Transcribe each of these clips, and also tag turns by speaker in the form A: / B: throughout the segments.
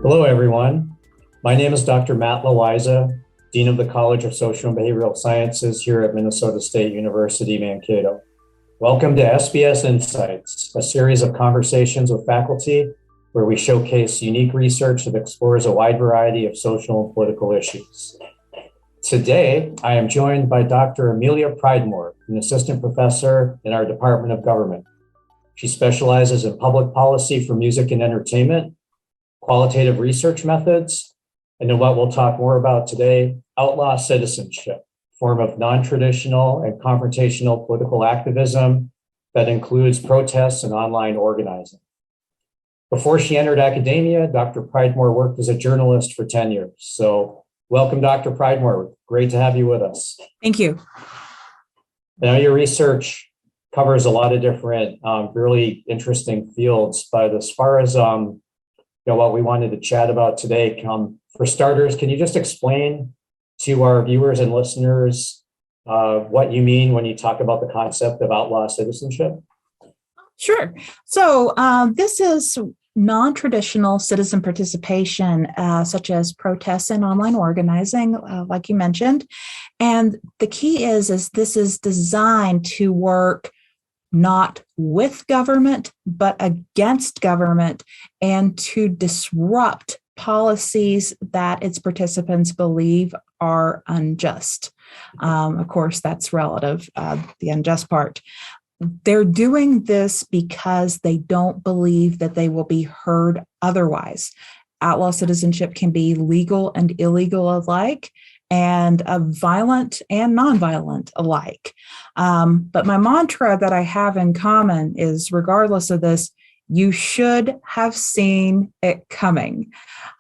A: Hello, everyone. My name is Dr. Matt Loayza, Dean of the College of Social and Behavioral Sciences here at Minnesota State University, Mankato. Welcome to SBS Insights, a series of conversations with faculty where we showcase unique research that explores a wide variety of social and political issues. Today, I am joined by Dr. Amelia Pridemore, an assistant professor in our Department of Government. She specializes in public policy for music and entertainment, qualitative research methods, and in what we'll talk more about today, outlaw citizenship, a form of non-traditional and confrontational political activism that includes protests and online organizing. Before she entered academia, Dr. Pridemore worked as a journalist for 10 years. So welcome, Dr. Pridemore. Great to have you with us.
B: Thank you.
A: Now, your research covers a lot of different, really interesting fields, but as far as what we wanted to chat about today, for starters, can you just explain to our viewers and listeners what you mean when you talk about the concept of outlaw citizenship?
B: Sure. So this is non-traditional citizen participation, such as protests and online organizing, like you mentioned. And the key is this is designed to work not with government, but against government, and to disrupt policies that its participants believe are unjust. Of course, that's relative, the unjust part. They're doing this because they don't believe that they will be heard otherwise. Outlaw citizenship can be legal and illegal alike, and violent and nonviolent alike. But my mantra that I have in common is, regardless of this, you should have seen it coming.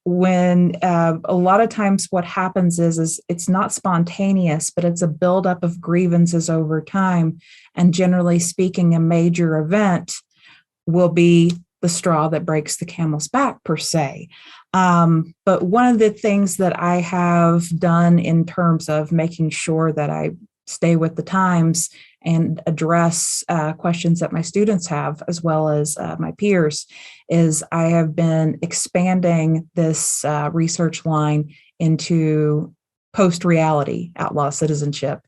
B: When a lot of times what happens is it's not spontaneous, but it's a buildup of grievances over time. And generally speaking, a major event will be the straw that breaks the camel's back, per se. But one of the things that I have done in terms of making sure that I stay with the times and address questions that my students have, as well as my peers, is I have been expanding this research line into post-reality outlaw citizenship.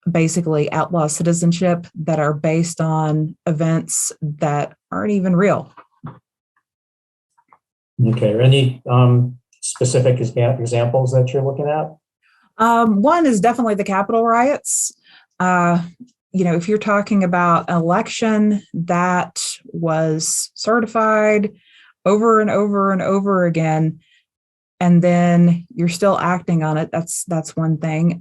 B: Basically, outlaw citizenship that are based on events that aren't even real. Okay.
A: Any specific examples that you're looking at?
B: One is definitely the Capitol riots. If you're talking about an election that was certified over and over and over again, and then you're still acting on it, that's one thing.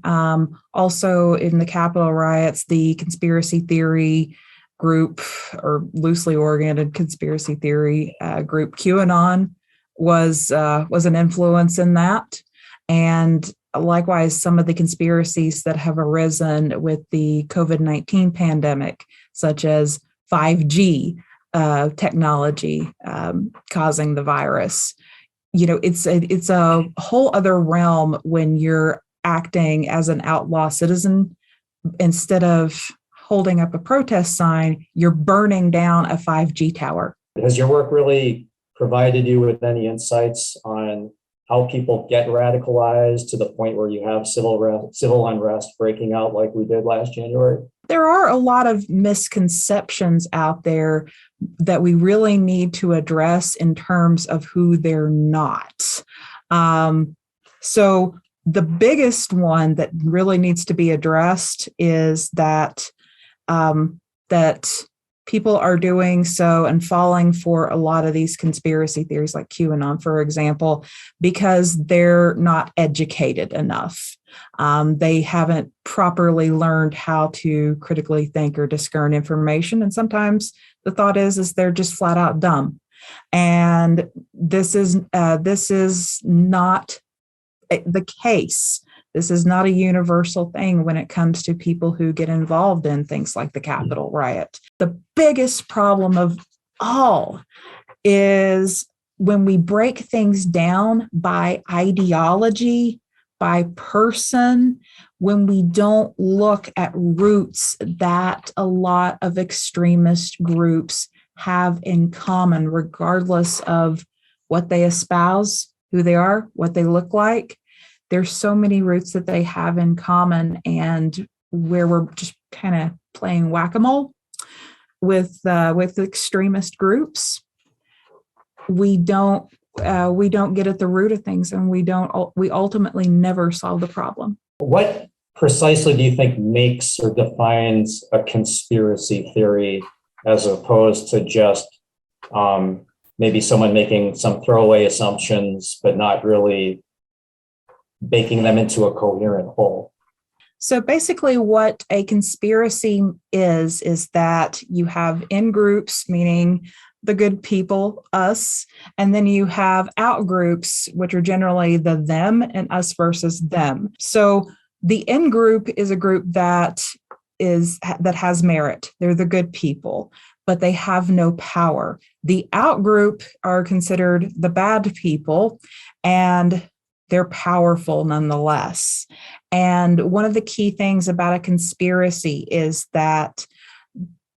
B: Also in the Capitol riots, the conspiracy theory group, or loosely oriented conspiracy theory group, QAnon, was an influence in that. And likewise, some of the conspiracies that have arisen with the COVID-19 pandemic, such as 5G technology causing the virus. It's a whole other realm when you're acting as an outlaw citizen. Instead of holding up a protest sign, you're burning down a 5G tower.
A: Has your work really provided you with any insights on how people get radicalized to the point where you have civil unrest breaking out like we did last January?
B: There are a lot of misconceptions out there that we really need to address in terms of who they're not. So the biggest one that really needs to be addressed is that people are doing so and falling for a lot of these conspiracy theories like QAnon, for example, because they're not educated enough. They haven't properly learned how to critically think or discern information. And sometimes the thought is they're just flat out dumb. And this is not the case. This is not a universal thing when it comes to people who get involved in things like the Capitol riot. The biggest problem of all is when we break things down by ideology, by person, when we don't look at roots that a lot of extremist groups have in common, regardless of what they espouse, who they are, what they look like. There's so many roots that they have in common, and where we're just kind of playing whack-a-mole with extremist groups, we don't get at the root of things, and we ultimately never solve the problem.
A: What precisely do you think makes or defines a conspiracy theory as opposed to just maybe someone making some throwaway assumptions, but not really baking them into a coherent whole?
B: So basically what a conspiracy is that you have in groups, meaning the good people, us, and then you have out groups, which are generally the them and us versus them. So the in group is a group that has merit. They're the good people, but they have no power. The out group are considered the bad people, and they're powerful nonetheless. And one of the key things about a conspiracy is that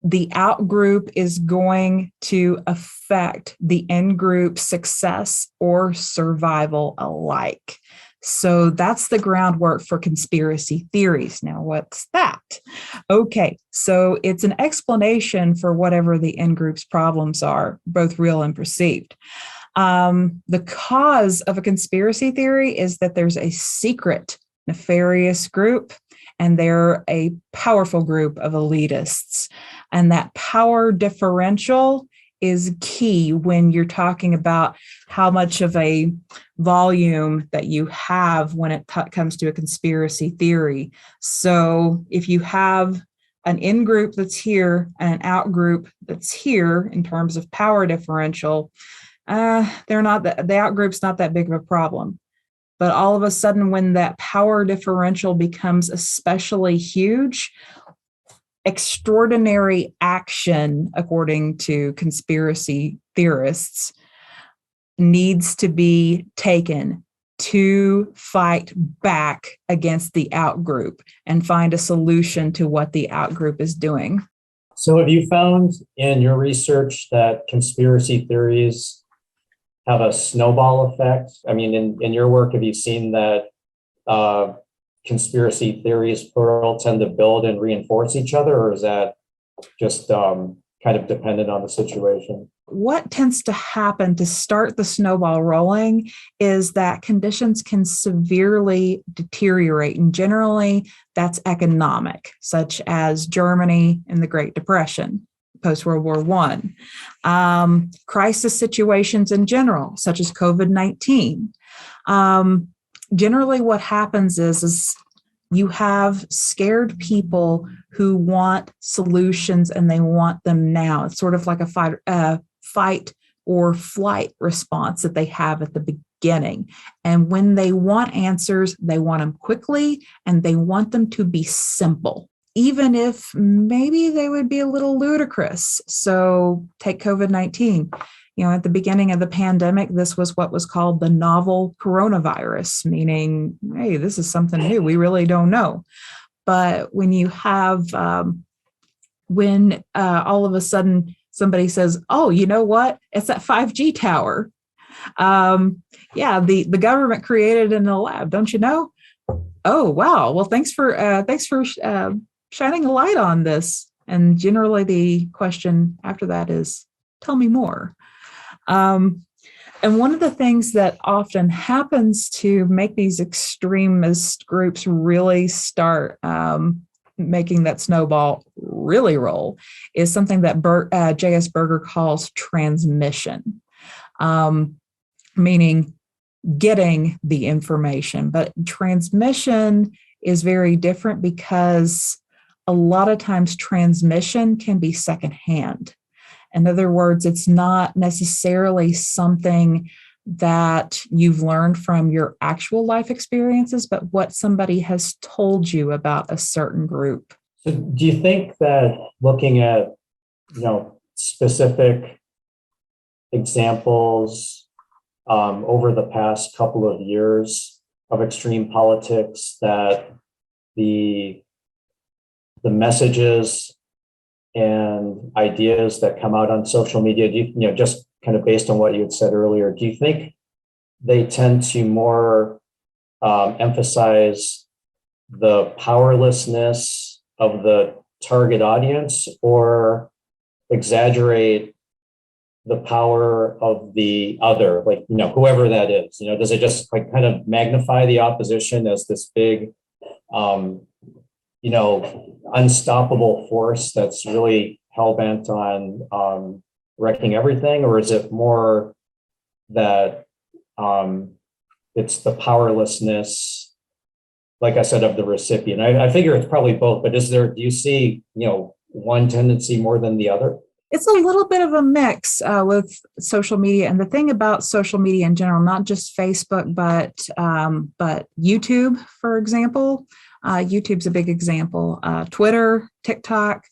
B: the out group is going to affect the in group success or survival alike. So that's the groundwork for conspiracy theories. Now, what's that? Okay, so it's an explanation for whatever the in group's problems are, both real and perceived. The cause of a conspiracy theory is that there's a secret, nefarious group, and they're a powerful group of elitists. And that power differential is key when you're talking about how much of a volume that you have when it comes to a conspiracy theory. So if you have an in group that's here and an out group that's here in terms of power differential, the out group's not that big of a problem. But all of a sudden, when that power differential becomes especially huge, extraordinary action, according to conspiracy theorists, needs to be taken to fight back against the out group and find a solution to what the out group is doing.
A: So have you found in your research that conspiracy theories have a snowball effect? I mean, in your work, have you seen that conspiracy theories, plural, tend to build and reinforce each other, or is that just kind of dependent on the situation?
B: What tends to happen to start the snowball rolling is that conditions can severely deteriorate, and generally that's economic, such as Germany in the Great Depression, post-World War I. Crisis situations in general, such as COVID-19. Generally what happens is you have scared people who want solutions and they want them now. It's sort of like a fight or flight response that they have at the beginning. And when they want answers, they want them quickly and they want them to be simple, even if maybe they would be a little ludicrous. So take COVID-19. At the beginning of the pandemic, this was what was called the novel coronavirus, meaning, hey, this is something new. We really don't know. But when you have, all of a sudden somebody says, oh, you know what? It's that 5G tower. The government created it in a lab, don't you know? Oh, wow. Well, thanks for shining a light on this. And generally the question after that is, tell me more. And one of the things that often happens to make these extremist groups really start making that snowball really roll is something that J.S. Berger calls transmission, meaning getting the information. But transmission is very different because a lot of times transmission can be secondhand. In other words, it's not necessarily something that you've learned from your actual life experiences, but what somebody has told you about a certain group.
A: So do you think that looking at, specific examples over the past couple of years of extreme politics, that the messages and ideas that come out on social media, just kind of based on what you had said earlier, do you think they tend to more emphasize the powerlessness of the target audience, or exaggerate the power of the other, like, whoever that is? Does it just like kind of magnify the opposition as this big, unstoppable force that's really hell-bent on wrecking everything? Or is it more that it's the powerlessness, like I said, of the recipient? I figure it's probably both, but do you see, one tendency more than the other?
B: It's a little bit of a mix with social media. And the thing about social media in general, not just Facebook, but YouTube, for example. YouTube's a big example. Twitter, TikTok.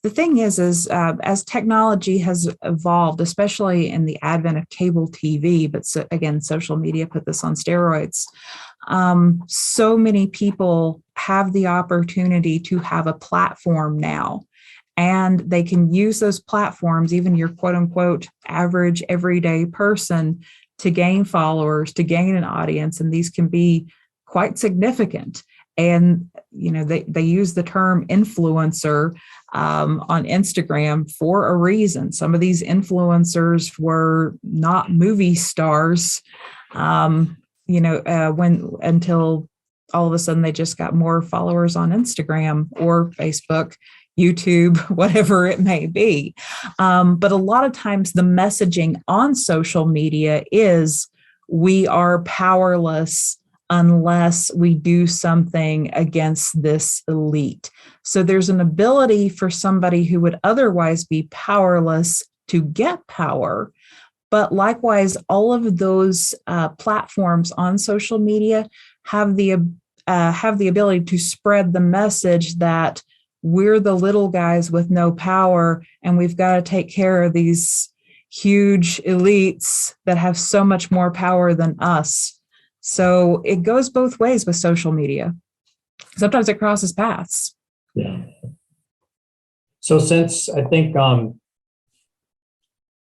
B: The thing is as technology has evolved, especially in the advent of cable TV, but again, social media put this on steroids. So many people have the opportunity to have a platform now, and they can use those platforms, even your quote unquote average everyday person, to gain followers, to gain an audience. And these can be quite significant. And, they use the term influencer on Instagram for a reason. Some of these influencers were not movie stars, until all of a sudden they just got more followers on Instagram or Facebook, YouTube, whatever it may be. But a lot of times the messaging on social media is, we are powerless unless we do something against this elite. So there's an ability for somebody who would otherwise be powerless to get power. But likewise, all of those platforms on social media have the ability to spread the message that we're the little guys with no power, and we've got to take care of these huge elites that have so much more power than us. So it goes both ways with social media. Sometimes it crosses paths.
A: Yeah. So since I think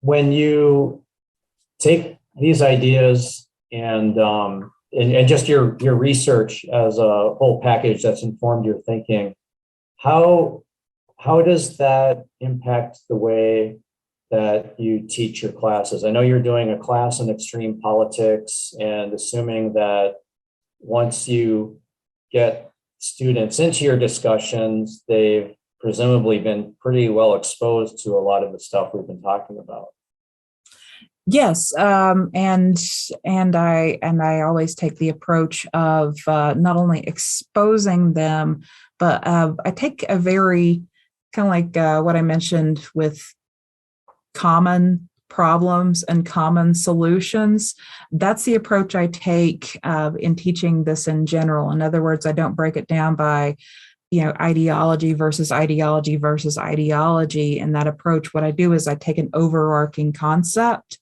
A: when you take these ideas and just your research as a whole package that's informed your thinking, how does that impact the way that you teach your classes? I know you're doing a class in extreme politics, and assuming that once you get students into your discussions, they've presumably been pretty well exposed to a lot of the stuff we've been talking about.
B: Yes, and I always take the approach of not only exposing them, but I take a very kind of like what I mentioned with common problems and common solutions. That's the approach I take in teaching this in general. In other words, I don't break it down by, ideology versus ideology versus ideology. In that approach, what I do is I take an overarching concept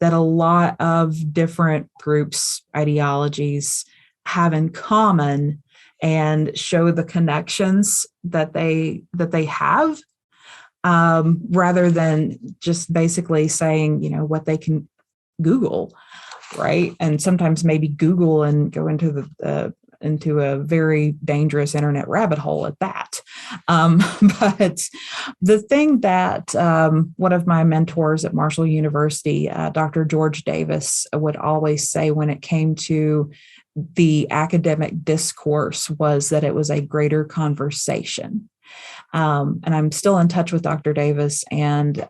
B: that a lot of different groups, ideologies have in common, and show the connections that they have. Rather than just basically saying, what they can Google, right? And sometimes maybe Google and go into into a very dangerous internet rabbit hole at that. But the thing that one of my mentors at Marshall University, Dr. George Davis, would always say when it came to the academic discourse was that it was a greater conversation. And I'm still in touch with Dr. Davis. And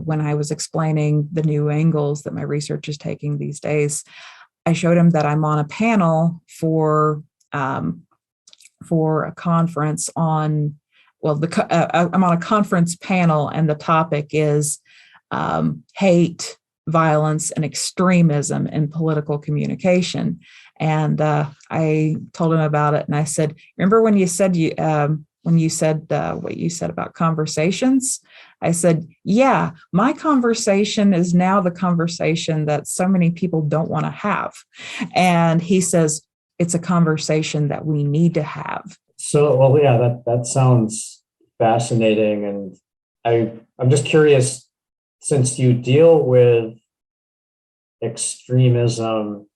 B: when I was explaining the new angles that my research is taking these days, I showed him that I'm on a panel for a conference on, I'm on a conference panel, and the topic is hate, violence, and extremism in political communication. And I told him about it, and I said, remember when you said what you said about conversations? I said, yeah, my conversation is now the conversation that so many people don't want to have. And he says, it's a conversation that we need to have.
A: So, well, yeah, that sounds fascinating. And I'm just curious, since you deal with extremism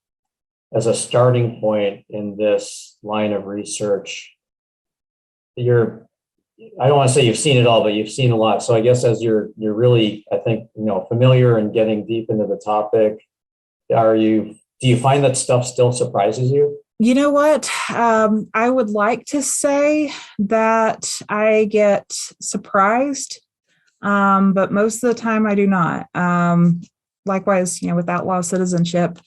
A: as a starting point in this line of research? I don't want to say you've seen it all, but you've seen a lot. So I guess as you're really, I think, familiar and getting deep into the topic, do you find that stuff still surprises you?
B: You know what? I would like to say that I get surprised, but most of the time I do not. Likewise, with outlaw citizenship,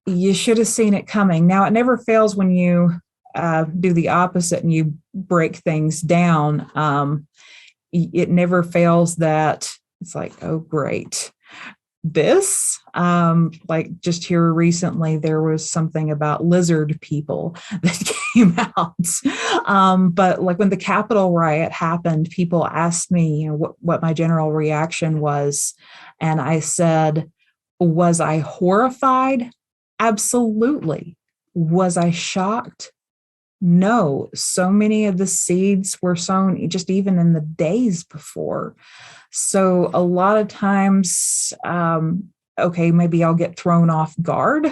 B: you should have seen it coming. Now, it never fails when you do the opposite and you break things down. It never fails that it's like, oh, great. This, like just here recently, there was something about lizard people that came out. But like when the Capitol riot happened, people asked me, what my general reaction was. And I said, was I horrified? Absolutely. Was I shocked? No. So many of the seeds were sown just even in the days before. So a lot of times, okay, maybe I'll get thrown off guard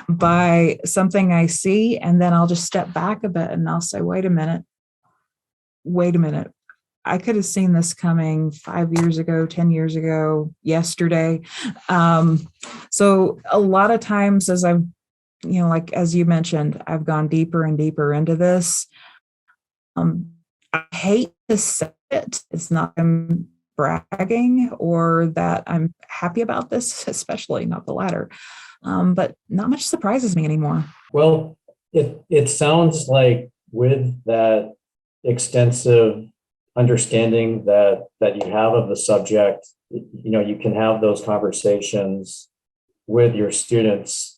B: by something I see, and then I'll just step back a bit and I'll say, wait a minute. I could have seen this coming 5 years ago, 10 years ago, yesterday. So a lot of times as I've, like, as you mentioned, I've gone deeper and deeper into this. I hate to say it. It's not bragging or that I'm happy about this, especially not the latter. But not much surprises me anymore.
A: Well, it sounds like with that extensive understanding that you have of the subject, you can have those conversations with your students.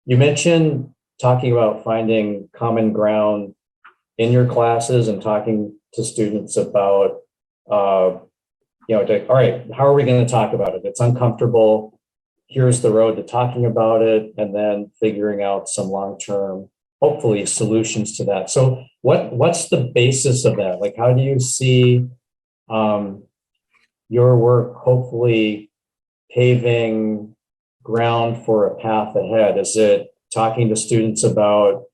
A: You mentioned talking about finding common ground in your classes and talking to students about, all right, how are we going to talk about it? It's uncomfortable. Here's the road to talking about it, and then figuring out some long-term, hopefully, solutions to that. So what's the basis of that? Like, how do you see your work hopefully paving ground for a path ahead? Is it talking to students about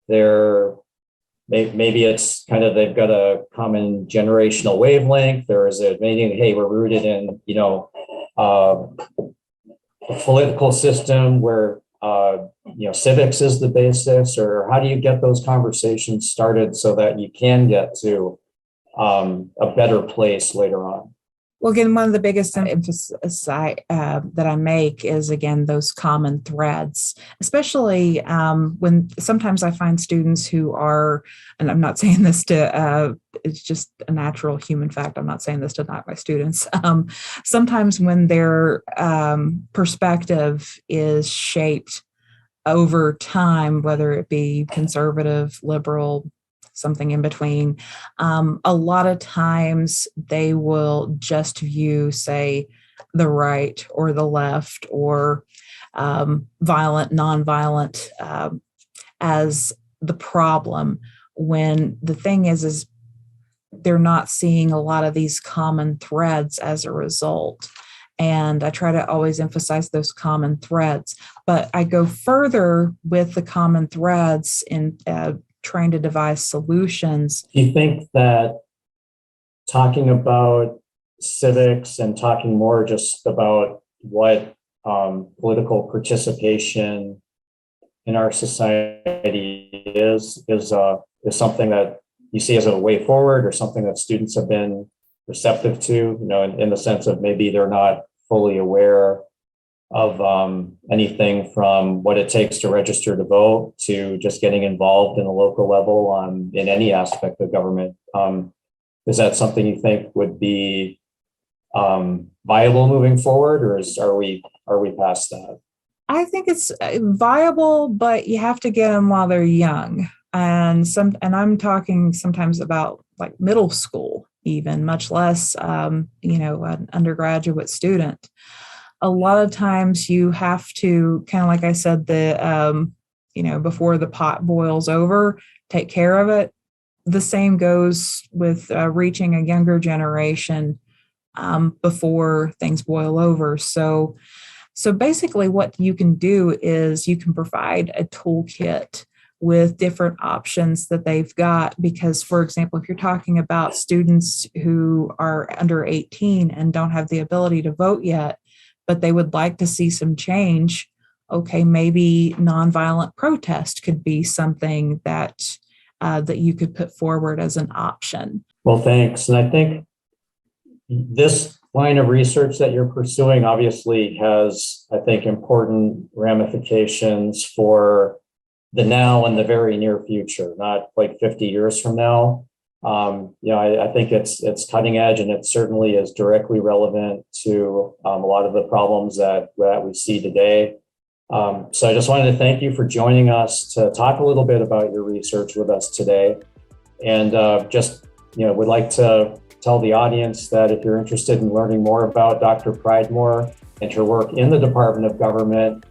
A: maybe it's kind of they've got a common generational wavelength, or is it maybe, hey, we're rooted in a political system where civics is the basis, or how do you get those conversations started so that you can get to a better place later on?
B: Well, again, one of the biggest emphasis that I make is, again, those common threads, especially when sometimes I find students who are, and I'm not saying this to, it's just a natural human fact. I'm not saying this to knock my students. Sometimes when their perspective is shaped over time, whether it be conservative, liberal, something in between, a lot of times they will just view, say, the right or the left or violent, nonviolent as the problem, when the thing is they're not seeing a lot of these common threads as a result. And I try to always emphasize those common threads, but I go further with the common threads in trying to devise solutions.
A: Do you think that talking about civics and talking more just about what political participation in our society is something that you see as a way forward, or something that students have been receptive to, in the sense of maybe they're not fully aware of anything from what it takes to register to vote to just getting involved in a local level in any aspect of government? Is that something you think would be viable moving forward, or are we past that?
B: I think it's viable, but you have to get them while they're young. And I'm talking sometimes about like middle school, even much less, an undergraduate student. A lot of times you have to, kind of like I said, before the pot boils over, take care of it. The same goes with reaching a younger generation before things boil over. So So basically what you can do is you can provide a toolkit with different options that they've got. Because, for example, if you're talking about students who are under 18 and don't have the ability to vote yet, but they would like to see some change, okay, maybe nonviolent protest could be something that that you could put forward as an option.
A: Well, thanks. And I think this line of research that you're pursuing obviously has, I think, important ramifications for the now and the very near future, not like 50 years from now. I think it's cutting edge, and it certainly is directly relevant to a lot of the problems that we see today. So I just wanted to thank you for joining us to talk a little bit about your research with us today. And would like to tell the audience that if you're interested in learning more about Dr. Pridemore and her work in the Department of Government,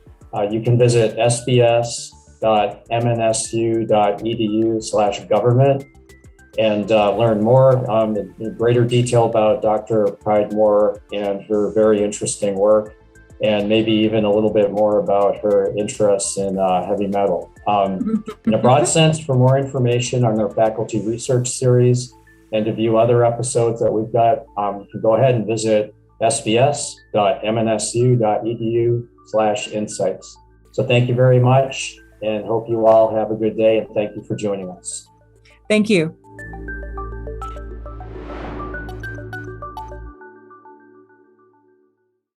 A: you can visit sbs.mnsu.edu/government and learn more in greater detail about Dr. Pridemore and her very interesting work, and maybe even a little bit more about her interests in heavy metal. In a broad sense, for more information on our faculty research series and to view other episodes that we've got, you can go ahead and visit sbs.mnsu.edu/insights. So thank you very much, and hope you all have a good day, and thank you for joining us.
B: Thank you.